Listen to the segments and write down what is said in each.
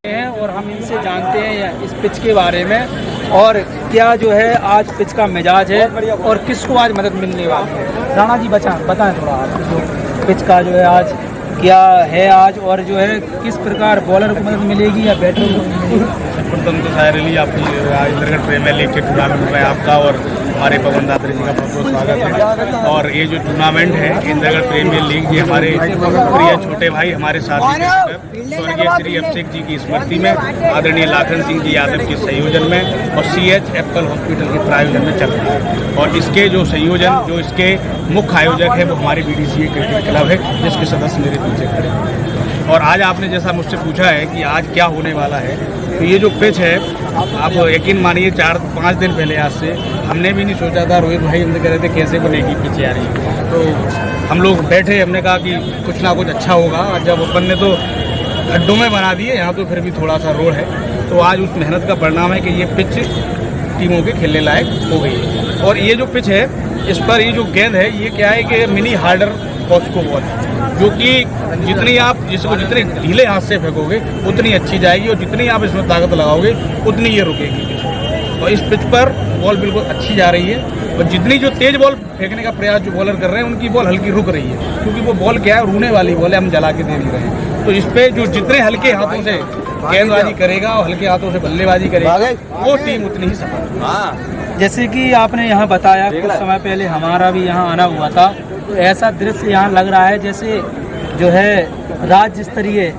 हैं और हम इनसे जानते हैं इस पिच के बारे में और क्या जो है आज पिच का मिजाज है और किसको आज मदद मिलने वाली है। राणा जी बताएं थोड़ा आप जो पिच का जो है आज क्या है आज और जो है किस प्रकार बॉलर को मदद मिलेगी या बैटर को मिलेगी। प्रथम तो शायरी आपकी इंद्रगढ़ प्रीमियर लीग के टूर्नामेंट में आपका और हमारे पवन दात्री जी का बहुत बहुत स्वागत है। और ये जो टूर्नामेंट है इंद्रगढ़ प्रीमियर लीग ये हमारे प्रिय छोटे भाई हमारे साथी स्वर्गीय श्री अभिषेक जी की स्मृति में आदरणीय लाखन सिंह जी यादव के संयोजन में और CH एप्पल हॉस्पिटल के प्रायोजन में चल रहा है। और इसके जो संयोजन जो इसके मुख्य आयोजक है वो हमारे BDCA क्रिकेट क्लब है जिसके सदस्य मेरे पीछे खड़े हैं। और आज आपने जैसा मुझसे पूछा है कि आज क्या होने वाला है, तो ये जो पिच है आप यकीन मानिए 4-5 दिन पहले आज से हमने भी नहीं सोचा था। रोहित भाई हमसे कह रहे थे कैसे बनेगी पिच आ रही है, तो हम लोग बैठे हमने कहा कि कुछ ना कुछ अच्छा होगा। और जब अपन ने तो गड्ढों में बना दिए, यहाँ तो फिर भी थोड़ा सा रोड है, तो आज उस मेहनत का परिणाम है कि ये पिच टीमों के खेलने लायक हो गई है। और ये जो पिच है इस पर ये जो गेंद है ये क्या है कि मिनी हार्डर कॉस्को बॉल, जो कि जितनी आप जिसको जितने ढीले हाथ से फेंकोगे उतनी अच्छी जाएगी और जितनी आप इसमें ताकत लगाओगे उतनी ये रुकेगी। और इस पिच पर बॉल बिल्कुल अच्छी जा रही है और जितनी जो तेज बॉल फेंकने का प्रयास जो बॉलर कर रहे हैं उनकी बॉल हल्की रुक रही है, क्योंकि वो बॉल क्या है रूने वाली बॉल है, हम जला के दे नहीं रहे हैं। तो इस पे जो जितने हल्के हाथों से गेंदबाजी करेगा और हल्के हाथों से बल्लेबाजी करेगा वो टीम उतनी ही सफल। जैसे कि आपने यहाँ बताया कुछ समय पहले हमारा भी यहाँ आना हुआ था, तो ऐसा दृश्य यहाँ लग रहा है जैसे जो है राज्य स्तरीय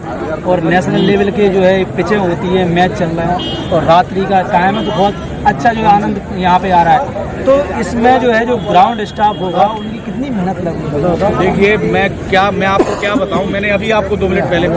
और नेशनल लेवल के जो है पिचें होती है, मैच चल रहे हैं और रात्रि का टाइम है, तो बहुत अच्छा जो आनंद यहाँ पे आ रहा है। तो इसमें जो है जो ग्राउंड स्टाफ होगा उनकी कितनी मेहनत लगेगी। देखिए मैं आपको क्या बताऊं, मैंने अभी आपको 2 मिनट पहले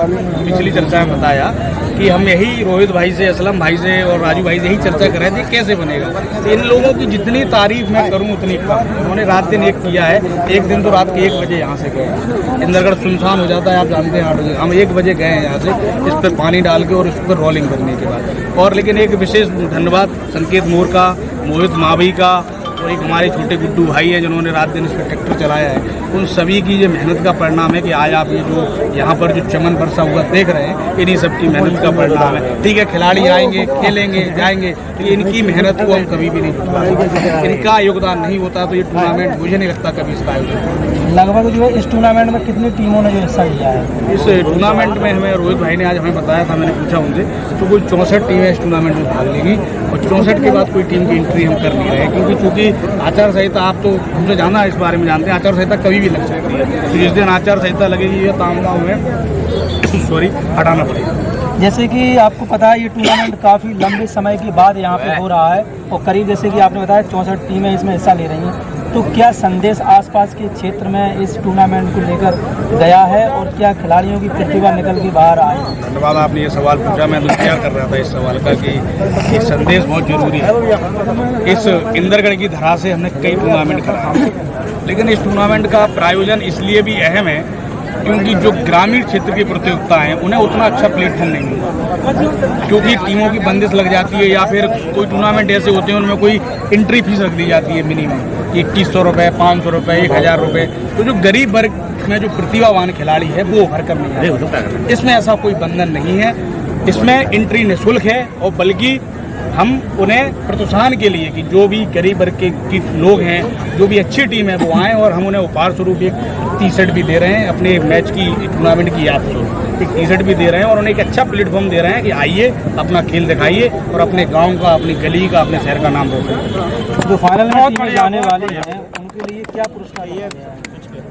पिछली चर्चा में बताया कि हम यही रोहित भाई से, असलम भाई से और राजू भाई से यही चर्चा कर रहे थे कैसे बनेगा। तो इन लोगों की जितनी तारीफ मैं करूं उतनी कम। उन्होंने रात दिन एक किया है, एक दिन तो रात के 1 बजे यहाँ से गए, इंद्रगढ़ सुनसान हो जाता है आप जानते हैं 8 बजे, हम 1 बजे गए हैं यहाँ से इस पर पानी डाल के और इस पर रोलिंग करने के बाद। और लेकिन एक विशेष धन्यवाद संकेत मोर का, मोहित मावी का और एक हमारे छोटे गुड्डू भाई है जिन्होंने रात दिन इस पर ट्रैक्टर चलाया है। उन सभी की ये मेहनत का परिणाम है कि आज आप ये जो यहाँ पर जो चमन बरसा हुआ देख रहे हैं इन्हीं सब की मेहनत का परिणाम है। ठीक है, खिलाड़ी आएंगे खेलेंगे जाएंगे, तो इनकी मेहनत को हम कभी भी नहीं भुलाएंगे। इनका योगदान नहीं होता तो ये टूर्नामेंट मुझे नहीं लगता कभी इसका आयोजन। लगभग जो है इस टूर्नामेंट में कितनी टीमों ने जो हिस्सा लिया है? इस टूर्नामेंट में हमें रोहित भाई ने आज हमें बताया था, मैंने पूछा उनसे, तो कोई 64 टीमें इस टूर्नामेंट में भाग लेंगी और 64 के बाद कोई टीम की एंट्री हम कर नहीं रहे, क्योंकि चूँकि आचार संहिता आप तो हमसे जाना इस बारे में जानते हैं, आचार संहिता कभी भी लग सकती है। तो जिस दिन आचार संहिता लगेगी ये तामगांव में हटाना पड़ेगा। जैसे कि आपको पता है ये टूर्नामेंट काफ़ी लंबे समय के बाद यहाँ पे हो रहा है और करीब जैसे कि आपने बताया 64 टीमें इसमें हिस्सा ले रही हैं, तो क्या संदेश आसपास के क्षेत्र में इस टूर्नामेंट को लेकर गया है और क्या खिलाड़ियों की प्रतिभा निकल के बाहर आई? धन्यवाद, आपने ये सवाल पूछा। मैं तो क्या कर रहा था इस सवाल का कि ये संदेश बहुत जरूरी है। इस इंद्रगढ़ की धरा से हमने कई टूर्नामेंट कराए, लेकिन इस टूर्नामेंट का प्रायोजन इसलिए भी अहम है क्योंकि जो ग्रामीण क्षेत्र की प्रतियोगिता हैं उन्हें उतना अच्छा प्लेटफॉर्म नहीं मिलता, क्योंकि टीमों की बंदिश लग जाती है या फिर कोई टूर्नामेंट ऐसे होते हैं उनमें कोई एंट्री फीस रख दी जाती है मिनिमम 2100 रुपये, 500 रुपये, 1000 रुपये। तो जो गरीब वर्ग में जो प्रतिभावान खिलाड़ी है वो भर कर नहीं आता। इसमें ऐसा कोई बंधन नहीं है, इसमें एंट्री निःशुल्क है और बल्कि हम उन्हें प्रोत्साहन के लिए कि जो भी गरीब वर्ग के लोग हैं, जो भी अच्छी टीम है वो आएँ और हम उन्हें उपहार स्वरूप एक टी-शर्ट भी दे रहे हैं, अपने मैच की टूर्नामेंट की याद स्वरूप एक टी-शर्ट भी दे रहे हैं और उन्हें एक अच्छा प्लेटफॉर्म दे रहे हैं कि आइए अपना खेल दिखाइए और अपने गांव का, अपनी गली का, अपने शहर का नाम रोशन। जो फाइनल में जाने वाले हैं उनके लिए क्या पुरस्कार है?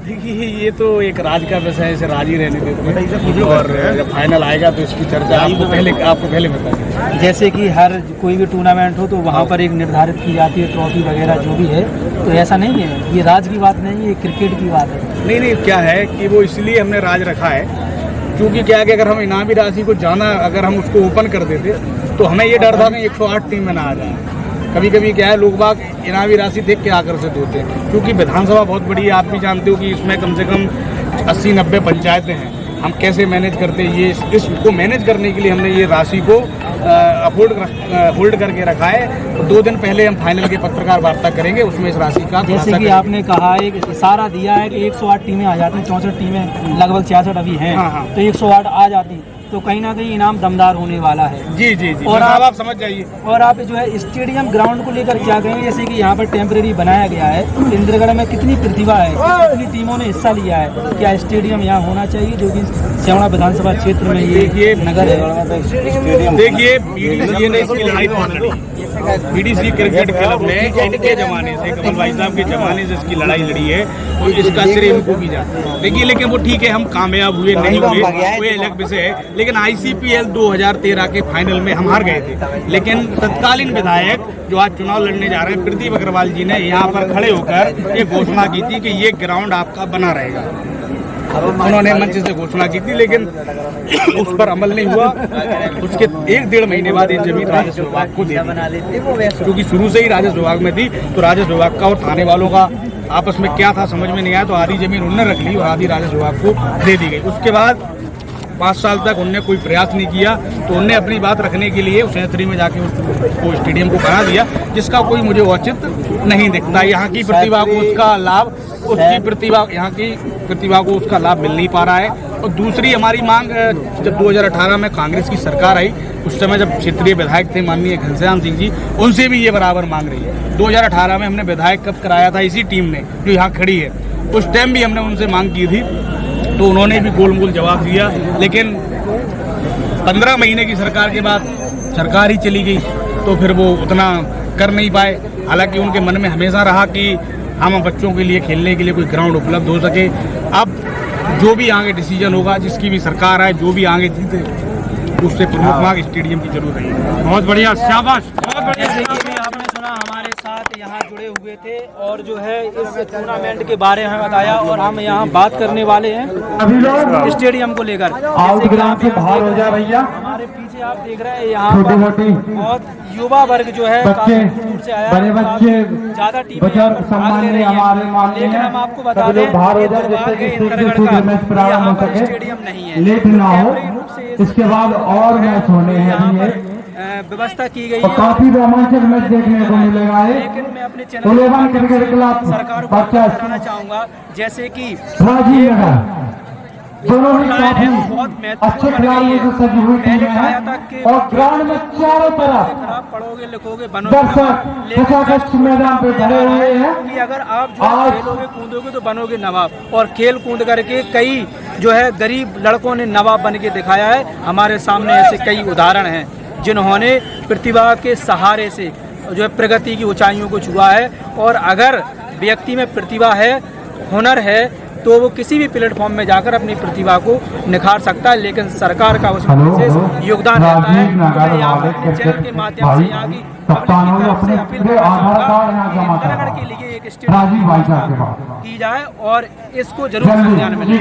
देखिए ये तो एक राज का विषय है, इसे राज ही रहने देते और जब फाइनल आएगा तो इसकी चर्चा आपको पहले बता दें। जैसे कि हर कोई भी टूर्नामेंट हो तो वहाँ पर एक निर्धारित की जाती है ट्रॉफी वगैरह जो भी है, तो ऐसा नहीं है, ये राज की बात नहीं है, ये क्रिकेट की बात है। नहीं, क्या है कि वो इसलिए हमने राज रखा है क्योंकि क्या है कि अगर हम इनामी राशि को अगर हम उसको ओपन कर देते तो हमें ये डर था कि 108 टीम में ना आ जाए। कभी कभी क्या है लोग बाग इनामी राशि देख के आकर्षित होते हैं, क्योंकि विधानसभा बहुत बड़ी है, आप भी जानते हो कि इसमें कम से कम 80-90 पंचायतें हैं। हम कैसे मैनेज करते हैं, ये इसको मैनेज करने के लिए हमने ये राशि को होल्ड करके रखा है। तो 2 दिन पहले हम फाइनल के पत्रकार वार्ता करेंगे, उसमें इस राशि का जैसे कि आपने कहा है कि इशारा दिया है कि 108 टीमें आ जाती हैं, 64 टीमें लगभग 66 अभी हैं। हाँ। तो 108 आ जाती, तो कहीं ना कहीं इनाम दमदार होने वाला है। जी जी जी, और आप समझ जाइए। और आप जो है स्टेडियम ग्राउंड को लेकर क्या कहेंगे, जैसे कि यहाँ पर टेम्परेरी बनाया गया है, इंद्रगढ़ में कितनी प्रतिभा है, कितनी टीमों ने हिस्सा लिया है, क्या स्टेडियम यहाँ होना चाहिए, जो कि सियावड़ा विधानसभा क्षेत्र में ये नगर है। देखिए बीडीसी ने इसकी लड़ाई बहुत लड़ी, बीडीसी क्रिकेट क्लब ने इनके जमाने से, कमल भाई साहब के जमाने से इसकी लड़ाई लड़ी है और इसका श्रेय इनको की जाता है। देखिए लेकिन वो ठीक है, हम कामयाब हुए नहीं हुए कोई अलग विषय है, लेकिन ICPL 2013 के फाइनल में हम हार गए थे। लेकिन तत्कालीन विधायक जो आज चुनाव लड़ने जा रहे हैं प्रदीप अग्रवाल जी ने यहाँ पर खड़े होकर ये घोषणा की थी कि ये ग्राउंड आपका बना रहेगा। उन्होंने मंच से घोषणा की थी, लेकिन उस पर अमल नहीं हुआ। उसके 1-1.5 महीने बाद ये जमीन राजस्व विभाग को दे दी, क्योंकि शुरू से ही राजस्व विभाग में थी। तो राजस्व विभाग का और थाने वालों का आपस में क्या था समझ में नहीं आया, तो आधी जमीन उन्होंने रख ली और आधी राजस्व विभाग को दे दी गई। उसके बाद 5 साल तक उनने कोई प्रयास नहीं किया, तो उनने अपनी बात रखने के लिए सेंचुरी में जाके उसको स्टेडियम को बना दिया, जिसका कोई मुझे औचित्य नहीं दिखता। यहाँ की प्रतिभा को उसका लाभ, उसकी प्रतिभा, यहाँ की प्रतिभा को उसका लाभ मिल नहीं पा रहा है। और दूसरी हमारी मांग, जब 2018 में कांग्रेस की सरकार आई, उस समय जब क्षेत्रीय विधायक थे माननीय घनश्याम सिंह जी, उनसे भी ये बराबर मांग रही है। 2018 में हमने विधायक कब कराया था, इसी टीम ने जो यहाँ खड़ी है, उस टाइम भी हमने उनसे मांग की थी, तो उन्होंने भी गोल-मोल जवाब दिया। लेकिन 15 महीने की सरकार के बाद सरकार ही चली गई, तो फिर वो उतना कर नहीं पाए। हालांकि उनके मन में हमेशा रहा कि हम बच्चों के लिए खेलने के लिए कोई ग्राउंड उपलब्ध हो सके। अब जो भी आगे डिसीजन होगा, जिसकी भी सरकार आए, जो भी आगे जीते, उससे प्रमुख मांग स्टेडियम की जरूर रही है। बहुत बढ़िया, शाबाश, बहुत बढ़िया। जैसे कि आपने सुना, हमारे साथ यहाँ जुड़े हुए थे और जो है इस टूर्नामेंट के बारे में बताया, और हम यहाँ बात करने वाले हैं स्टेडियम को लेकर। जैसे कि आप बाहर हो जाए भैया, हमारे पीछे आप देख रहे हैं यहाँ पर बहुत युवा वर्ग जो है काफी दूर से आया, ज्यादा टीमें भाग ले रही हैं। लेकिन हम आपको बता दें, यहाँ पर स्टेडियम नहीं है, लेट ना हो, इसके बाद और मैच होने हैं, व्यवस्था की गई और काफी रोमांचक मैच देखने को मिलेगा है। लेकिन मैं अपने चैनल सरकार को बताना चाहूंगा, जैसे कि राजीव नगर दोनों ही काफी बहुत अच्छे खिलाड़ियों से सजी हुई टीम है, और ग्राउंड में चारों तरफ खराब पढ़ोगे लिखोगे दर्शक खचाखच मैदान पे भरे हुए हैं कि अगर आप जो खेलोगे कूदोगे तो बनोगे नवाब, और खेल कूद करके कई जो है गरीब लड़कों ने नवाब बन के दिखाया है। हमारे सामने ऐसे कई उदाहरण हैं जिन्होंने प्रतिभा के सहारे से जो है प्रगति की ऊंचाइयों को छुआ है। और अगर व्यक्ति में प्रतिभा है, हुनर है, तो वो किसी भी प्लेटफॉर्म में जाकर अपनी प्रतिभा को निखार सकता है। लेकिन सरकार का उसमें विशेष योगदान रहता है। मैं यहाँ पर अपने चैनल के माध्यम से यहाँ की पब्लिक की तरफ से अपील करना चाहूँगा कि के लिए एक स्टेडियम की जाए और इसको जरूर ध्यान में लें।